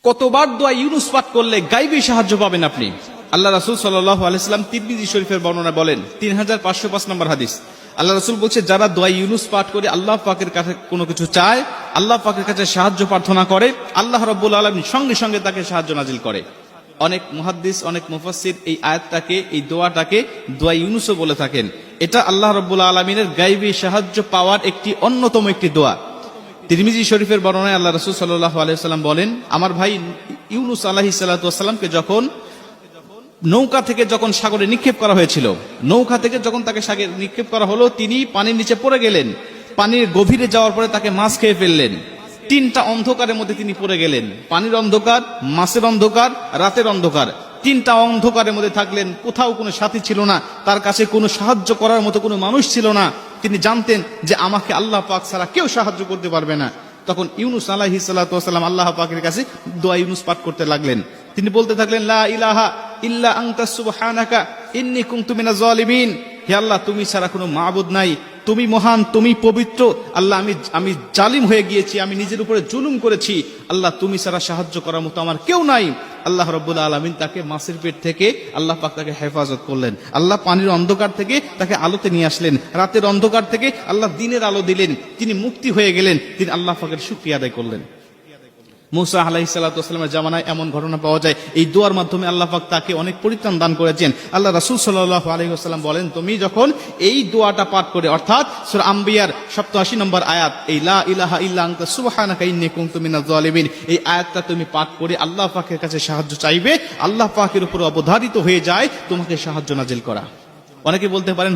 কতবার দোয়া ইউনুস পাঠ করলে গাইবী সাহায্য পাবেন আপনি। আল্লাহ রাসূল সাল্লাল্লাহু আলাইহি সাল্লাম তিরমিজি শরীফের বর্ণনা বলেন 3505 নম্বর হাদিস, আল্লাহ রাসূল বলছে যারা দোয়া ইউনুস পাঠ করে আল্লাহ পাকের কাছে কোনো কিছু চায়, আল্লাহ পাকের কাছে সাহায্য প্রার্থনা করে, আল্লাহ রাব্বুল আলামিন সঙ্গে সঙ্গে তাকে সাহায্য নাজিল করে। অনেক মুহাদ্দিস, অনেক মুফাসসির এই আয়াতটাকে, এই দোয়াটাকে দোয়া ইউনুসও বলে থাকেন। এটা আল্লাহ রাব্বুল আলামিনের গায়বী সাহায্য পাওয়ার একটি অন্যতম একটি দোয়া। তিরমিজি শরীফের বর্ণনায় আল্লাহ রাসূল সাল্লাল্লাহু আলাইহি ওয়াসাল্লাম বলেন, আমার ভাই ইউনুস আলাইহিস সালাতু ওয়াসসালামকে যখন নৌকা থেকে যখন সাগরে নিক্ষেপ করা হয়েছিল, নৌকা থেকে যখন তাকে সাগরে নিক্ষেপ করা হলো, তিনি পানির নিচে পড়ে গেলেন। পানির গভীরে যাওয়ার পরে তাকে মাছ খেয়ে ফেললেন। তিনটা অন্ধকারের মধ্যে তিনি পড়ে গেলেন, পানির অন্ধকার, মাছের অন্ধকার, রাতের অন্ধকার। তিনটা অন্ধকারের মধ্যে থাকলেন, কোথাও কোনো সাথী ছিল না, তার কাছে কোনো সাহায্য করার মতো কোনো মানুষ ছিল না। তিনি জানতেন যে আমাকে আল্লাহ পাক ছাড়া কেউ সাহায্য করতে পারবে না। তখন ইউনুস আলাইহিস সালাতু ওয়াসসালাম আল্লাহ পাকের কাছে দোয়া ইউনুস পাঠ করতে লাগলেন। তিনি বলতে থাকলেন, লা ইলাহা ইল্লা আনতা সুবহানাকা ইন্নী কুনতু মিনাজ জালিমিন। হে আল্লাহ, তুমি ছাড়া কোনো মাবুদ নাই, তুমি মহান, তুমি পবিত্র। আল্লাহ, আমি জালিম হয়ে গিয়েছি, আমি নিজের উপরে জুলুম করেছি। আল্লাহ, তুমি ছাড়া সাহায্য করার মতো আমার কেউ নাই। আল্লাহ রাব্বুল আলামিন তাকে মাছের পেট থেকে আল্লাহ পাক তাকে হেফাজত করলেন। আল্লাহ পানির অন্ধকার থেকে তাকে আলোতে নিয়ে আসলেন, রাতের অন্ধকার থেকে আল্লাহ দিনের আলো দিলেন। তিনি মুক্তি হয়ে গেলেন, তিনি আল্লাহ পাকের শুকরিয়া আদায় করলেন। মুসা আলাইহিস সালাতু ওয়াসসালামের জামানায় এমন ঘটনা পাওয়া যায়, এই দোয়ার মাধ্যমে আল্লাহ পাক তাকে অনেক পরিত্রাণ দান করেছেন। আল্লাহ রাসূল সাল্লাল্লাহু আলাইহি ওয়াসাল্লাম বলেন, তুমি যখন এই দোয়াটা পাঠ করে, অর্থাৎ সূরা আম্বিয়ার 87 নম্বর আয়াত, এই লা ইলাহা ইল্লা আনতা সুবহানাকা ইন্নী কুনতু মিনাজ জালিমিন, এই আয়াতটা তুমি পাঠ করে আল্লাহ পাকের কাছে সাহায্য চাইবে, আল্লাহ পাকের উপর অবধারিত হয়ে যায় তোমাকে সাহায্য নাজিল করা। অনেকে বলতে পারেন